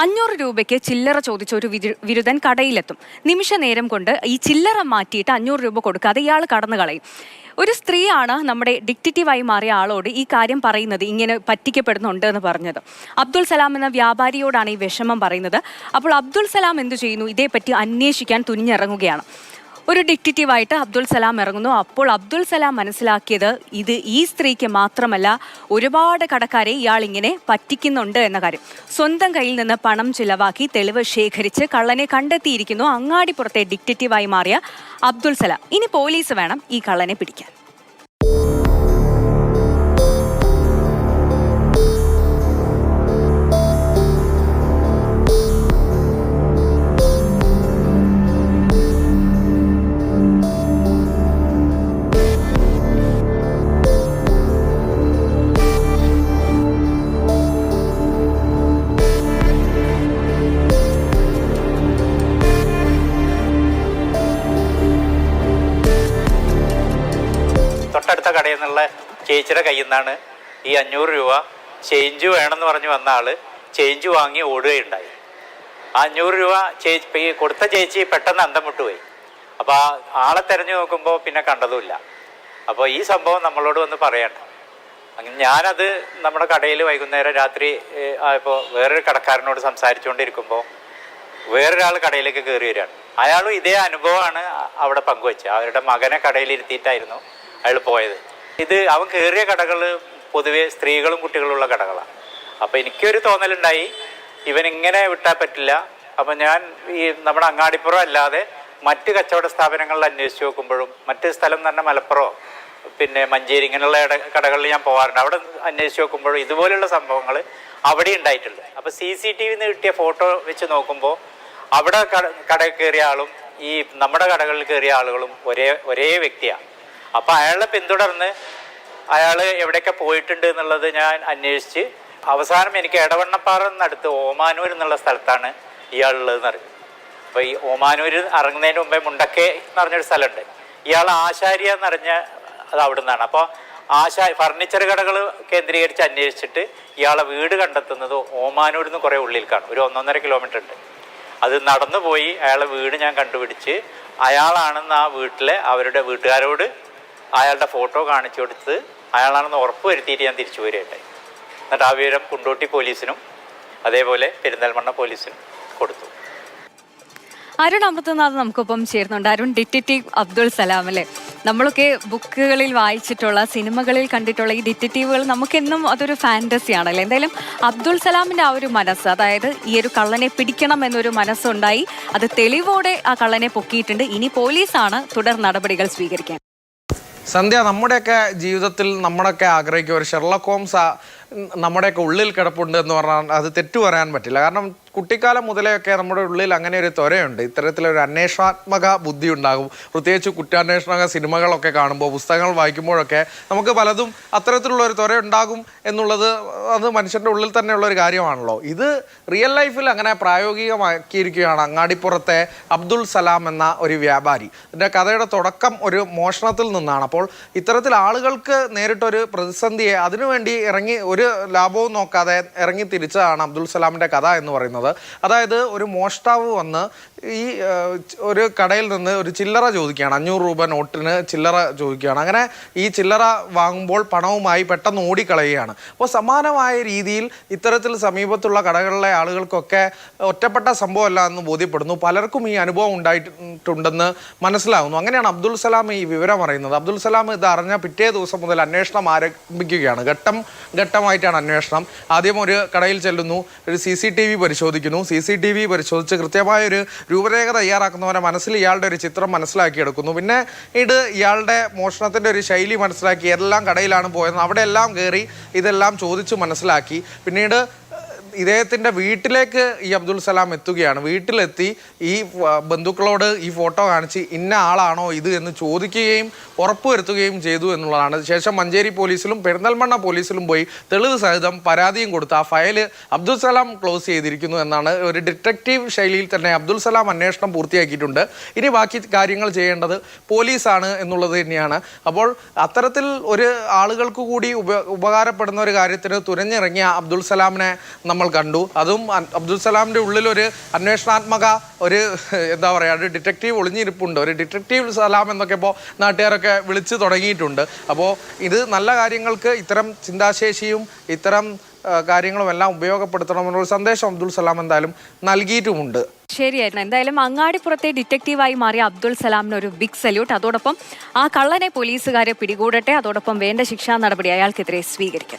500 രൂപയ്ക്ക് ചില്ലറ ചോദിച്ച ഒരു വിരുദ്ധൻ കടയിലെത്തും. നിമിഷ നേരം കൊണ്ട് ഈ ചില്ലറ മാറ്റിയിട്ട് 500 രൂപ കൊടുക്കാതെ ഇയാൾ കടന്നു കളയും. ഒരു സ്ത്രീയാണ് നമ്മുടെ ഡിക്റ്റേറ്റീവായി മാറിയ ആളോട് ഈ കാര്യം പറയുന്നത്, ഇങ്ങനെ പറ്റിക്കപ്പെടുന്നുണ്ട് എന്ന് പറഞ്ഞത്. അബ്ദുൾ സലാം എന്ന വ്യാപാരിയോടാണ് ഈ വിഷമം പറയുന്നത്. അപ്പോൾ അബ്ദുൾ സലാം എന്തു ചെയ്യുന്നു? ഇതേപ്പറ്റി അന്വേഷിക്കാൻ തുനിഞ്ഞിറങ്ങുകയാണ്. ഒരു ഡിക്റ്റേറ്റീവായിട്ട് അബ്ദുൾ സലാം ഇറങ്ങുന്നു. അപ്പോൾ അബ്ദുൾ സലാം മനസ്സിലാക്കിയത് ഇത് ഈ സ്ത്രീക്ക് മാത്രമല്ല, ഒരുപാട് കടക്കാരെ ഇയാൾ ഇങ്ങനെ പറ്റിക്കുന്നുണ്ട് എന്ന കാര്യം. സ്വന്തം കയ്യിൽ നിന്ന് പണം ചിലവാക്കി തെളിവ് ശേഖരിച്ച് കള്ളനെ കണ്ടെത്തിയിരിക്കുന്നു അങ്ങാടിപ്പുറത്തെ ഡിക്റ്റേറ്റീവായി മാറിയ അബ്ദുൾ സലാം. ഇനി പോലീസ് വേണം ഈ കള്ളനെ പിടിക്കാൻ. തൊട്ടടുത്ത കടയിൽ നിന്നുള്ള ചേച്ചിയുടെ കയ്യിൽ നിന്നാണ് ഈ 500 രൂപ ചേഞ്ച് വേണമെന്ന് പറഞ്ഞ് വന്ന ആൾ ചേഞ്ച് വാങ്ങി ഓടുകയുണ്ടായി. ആ 500 രൂപ കൊടുത്ത ചേച്ചി പെട്ടെന്ന് അന്തം വിട്ടുപോയി. അപ്പോൾ ആ ആളെ തിരഞ്ഞു നോക്കുമ്പോൾ പിന്നെ കണ്ടതുമില്ല. അപ്പോൾ ഈ സംഭവം നമ്മളോട് വന്ന് പറയണ്ട. അങ്ങനെ ഞാനത് നമ്മുടെ കടയിൽ വൈകുന്നേരം രാത്രി ആയപ്പോൾ വേറൊരു കടക്കാരനോട് സംസാരിച്ചുകൊണ്ടിരിക്കുമ്പോൾ വേറൊരാൾ കടയിലേക്ക് കയറി വരികയാണ്. അയാളും ഇതേ അനുഭവമാണ് അവിടെ പങ്കുവെച്ചത്. അവരുടെ മകനെ കടയിലിരുത്തിയിട്ടായിരുന്നു അയാൾ പോയത്. അവൻ കയറിയ കടകൾ പൊതുവെ സ്ത്രീകളും കുട്ടികളുള്ള കടകളാണ്. അപ്പോൾ എനിക്കൊരു തോന്നലുണ്ടായി, ഇവനിങ്ങനെ വിട്ടാൽ പറ്റില്ല. അപ്പം ഞാൻ ഈ നമ്മുടെ അങ്ങാടിപ്പുറം അല്ലാതെ മറ്റ് കച്ചവട സ്ഥാപനങ്ങളിൽ അന്വേഷിച്ച് നോക്കുമ്പോഴും, മറ്റ് സ്ഥലം തന്നെ മലപ്പുറമോ പിന്നെ മഞ്ചേരി ഇങ്ങനെയുള്ള കടകളിൽ ഞാൻ പോകാറുണ്ട്. അവിടെ അന്വേഷിച്ച് നോക്കുമ്പോഴും ഇതുപോലെയുള്ള സംഭവങ്ങൾ അവിടെ ഉണ്ടായിട്ടുണ്ട്. അപ്പോൾ CCTV കിട്ടിയ ഫോട്ടോ വെച്ച് നോക്കുമ്പോൾ അവിടെ കടയിൽ കയറിയ ആളും ഈ നമ്മുടെ കടകളിൽ കയറിയ ആളുകളും ഒരേ വ്യക്തിയാണ്. അപ്പോൾ അയാളെ പിന്തുടർന്ന് അയാൾ എവിടെയൊക്കെ പോയിട്ടുണ്ട് എന്നുള്ളത് ഞാൻ അന്വേഷിച്ച് അവസാനം എനിക്ക് എടവണ്ണപ്പാറ എന്നടുത്ത് ഓമാനൂർ എന്നുള്ള സ്ഥലത്താണ് ഇയാളുള്ളതെന്ന് അറിയും. അപ്പോൾ ഈ ഓമാനൂർ ഇറങ്ങുന്നതിന് മുമ്പേ മുണ്ടക്കെ എന്ന് പറഞ്ഞൊരു സ്ഥലമുണ്ട്. ഇയാൾ ആശാരിയ എന്നറിഞ്ഞ അത് അവിടെ നിന്നാണ്. അപ്പോൾ ഫർണിച്ചർ കടകൾ കേന്ദ്രീകരിച്ച് അന്വേഷിച്ചിട്ട് ഇയാളെ വീട് കണ്ടെത്തുന്നത് ഓമാനൂരിൽ നിന്ന് കുറേ ഉള്ളിലേക്കാണ്. ഒരു 1.5 കിലോമീറ്റർ ഉണ്ട്. അത് നടന്നു പോയി അയാളെ വീട് ഞാൻ കണ്ടുപിടിച്ച് അയാളാണെന്ന് ആ അവരുടെ വീട്ടുകാരോട് അയാളുടെ ഫോട്ടോ കാണിച്ചു കൊടുത്ത് അയാളാണെന്ന് ഉറപ്പ് വരുത്തിയിട്ട് ഞാൻ തിരിച്ചു വരികയുണ്ടായി. എന്നിട്ട് ആ വിവരം കുണ്ടോട്ടി പോലീസിനും അതേപോലെ പെരിന്തൽമണ്ണ പോലീസിനും കൊടുത്തു. അരുൺ അമൃതനാഥ് നമുക്കൊപ്പം ചേർന്നുണ്ട്. അരുൺ, ഡിറ്റക്റ്റീവ് അബ്ദുൾ സലാം അല്ലേ? നമ്മളൊക്കെ ബുക്കുകളിൽ വായിച്ചിട്ടുള്ള, സിനിമകളിൽ കണ്ടിട്ടുള്ള ഈ ഡിറ്റക്റ്റീവുകൾ നമുക്കെന്നും അതൊരു ഫാൻറ്റസിയാണല്ലേ. എന്തായാലും അബ്ദുൾ സലാമിൻ്റെ ആ ഒരു മനസ്സ്, അതായത് ഈ ഒരു കള്ളനെ പിടിക്കണം എന്നൊരു മനസ്സുണ്ടായി, അത് തെളിവോടെ ആ കള്ളനെ പൊക്കിയിട്ടുണ്ട്. ഇനി പോലീസാണ് തുടർ നടപടികൾ സ്വീകരിക്കാൻ. സന്ധ്യ, നമ്മുടെയൊക്കെ ജീവിതത്തിൽ നമ്മളൊക്കെ ആഗ്രഹിക്കുക ഒരു ഷെർലക് ഹോംസ് നമ്മുടെയൊക്കെ ഉള്ളിൽ കിടപ്പുണ്ട് എന്ന് പറഞ്ഞാൽ അത് തെറ്റു പറയാൻ പറ്റില്ല. കാരണം കുട്ടിക്കാലം മുതലെയൊക്കെ നമ്മുടെ ഉള്ളിൽ അങ്ങനെ ഒരു ത്വരയുണ്ട്. ഇത്തരത്തിലൊരു അന്വേഷണാത്മക ബുദ്ധി ഉണ്ടാകും. പ്രത്യേകിച്ച് കുറ്റാന്വേഷണ സിനിമകളൊക്കെ കാണുമ്പോൾ, പുസ്തകങ്ങൾ വായിക്കുമ്പോഴൊക്കെ നമുക്ക് പലതും അത്തരത്തിലുള്ള ഒരു ത്വര ഉണ്ടാകും എന്നുള്ളത് അത് മനുഷ്യൻ്റെ ഉള്ളിൽ തന്നെയുള്ള ഒരു കാര്യമാണല്ലോ. ഇത് റിയൽ ലൈഫിൽ അങ്ങനെ പ്രായോഗികമാക്കിയിരിക്കുകയാണ് അങ്ങാടിപ്പുറത്തെ അബ്ദുൾ സലാം എന്ന ഒരു വ്യാപാരി. ഇതിൻ്റെ കഥയുടെ തുടക്കം ഒരു മോഷണത്തിൽ നിന്നാണ്. അപ്പോൾ ഇത്തരത്തിൽ ആളുകൾക്ക് നേരിട്ടൊരു പ്രതിസന്ധിയെ അതിനുവേണ്ടി ഇറങ്ങി ഒരു ലാഭവും നോക്കാതെ ഇറങ്ങി തിരിച്ചതാണ് അബ്ദുൾ സലാമിൻ്റെ കഥ എന്ന് പറയുന്നത്. അതായത് ഒരു മോഷ്ടാവ് വന്ന് ഈ ഒരു കടയിൽ നിന്ന് ഒരു ചില്ലറ ചോദിക്കുകയാണ്. 500 രൂപ നോട്ടിന് ചില്ലറ ചോദിക്കുകയാണ്. അങ്ങനെ ഈ ചില്ലറ വാങ്ങുമ്പോൾ പണവുമായി പെട്ടെന്ന് ഓടിക്കളയുകയാണ്. അപ്പോൾ സമാനമായ രീതിയിൽ ഇത്തരത്തിൽ സമീപത്തുള്ള കടകളിലെ ആളുകൾക്കൊക്കെ ഒറ്റപ്പെട്ട സംഭവമല്ല എന്ന് ബോധ്യപ്പെടുന്നു. പലർക്കും ഈ അനുഭവം ഉണ്ടായിട്ടുണ്ടെന്ന് മനസ്സിലാകുന്നു. അങ്ങനെയാണ് അബ്ദുൾ സലാം ഈ വിവരം അറിയുന്നത്. അബ്ദുൾ സലാം ഇത് അറിഞ്ഞ പിറ്റേ ദിവസം മുതൽ അന്വേഷണം ആരംഭിക്കുകയാണ്. ഘട്ടമായിട്ടാണ് അന്വേഷണം. ആദ്യം ഒരു കടയിൽ ചെല്ലുന്നു, ഒരു CCTV പരിശോധിക്കുന്നു. CCTV പരിശോധിച്ച് കൃത്യമായൊരു രൂപരേഖ തയ്യാറാക്കുന്നവരെ മനസ്സിൽ ഇയാളുടെ ഒരു ചിത്രം മനസ്സിലാക്കിയെടുക്കുന്നു. പിന്നെ ഇയാളുടെ മോഷണത്തിൻ്റെ ഒരു ശൈലി മനസ്സിലാക്കി ഏതെല്ലാം കടയിലാണ് പോയത് അവിടെ എല്ലാം കയറി ഇതെല്ലാം ചോദിച്ച് മനസ്സിലാക്കി. പിന്നീട് ഇദ്ദേഹത്തിൻ്റെ വീട്ടിലേക്ക് ഈ അബ്ദുൾ സലാം എത്തുകയാണ്. വീട്ടിലെത്തി ഈ ബന്ധുക്കളോട് ഈ ഫോട്ടോ കാണിച്ച് ഇന്ന ആളാണോ ഇത് എന്ന് ചോദിക്കുകയും ഉറപ്പുവരുത്തുകയും ചെയ്തു എന്നുള്ളതാണ്. ശേഷം മഞ്ചേരി പോലീസിലും പെരിന്തൽമണ്ണ പോലീസിലും പോയി തെളിവ് സഹിതം പരാതിയും കൊടുത്ത് ആ ഫയൽ അബ്ദുൾ സലാം ക്ലോസ് ചെയ്തിരിക്കുന്നു എന്നാണ്. ഒരു ഡിറ്റക്റ്റീവ് ശൈലിയിൽ തന്നെ അബ്ദുൾ സലാം അന്വേഷണം പൂർത്തിയാക്കിയിട്ടുണ്ട്. ഇനി ബാക്കി കാര്യങ്ങൾ ചെയ്യേണ്ടത് പോലീസാണ് എന്നുള്ളത് തന്നെയാണ്. അപ്പോൾ അത്തരത്തിൽ ഒരു ആളുകൾക്ക് കൂടി ഉപകാരപ്പെടുന്ന ഒരു കാര്യത്തിന് തുരഞ്ഞിറങ്ങിയ അബ്ദുൾ സലാമിനെ നമ്മൾ നമ്മൾ കണ്ടു. അതും അബ്ദുൽ സലാമിൻ്റെ ഉള്ളിലൊരു അന്വേഷണാത്മക ഒരു എന്താ പറയുക, ഒരു ഡിറ്റക്റ്റീവ് ഒളിഞ്ഞിരിപ്പുണ്ട്. ഒരു ഡിറ്റക്റ്റീവ് സലാം എന്നൊക്കെ ഇപ്പോൾ നാട്ടുകാരൊക്കെ വിളിച്ച് തുടങ്ങിയിട്ടുണ്ട്. അപ്പോൾ ഇത് നല്ല കാര്യങ്ങൾക്ക് ഇത്തരം ചിന്താശേഷിയും ഇത്തരം കാര്യങ്ങളും എല്ലാം ഉപയോഗപ്പെടുത്തണമെന്നുള്ള സന്ദേശം അബ്ദുൽ സലാം എന്തായാലും നൽകിയിട്ടുമുണ്ട്. ശരിയായിരുന്നു. എന്തായാലും അങ്ങാടിപ്പുറത്തെ ഡിറ്റക്റ്റീവായി മാറിയ അബ്ദുൽ സലാമിന് ഒരു ബിഗ് സല്യൂട്ട്. അതോടൊപ്പം ആ കള്ളനെ പോലീസുകാരെ പിടികൂടട്ടെ. അതോടൊപ്പം വേണ്ട ശിക്ഷാ നടപടി അയാൾക്കെതിരെ സ്വീകരിക്കും.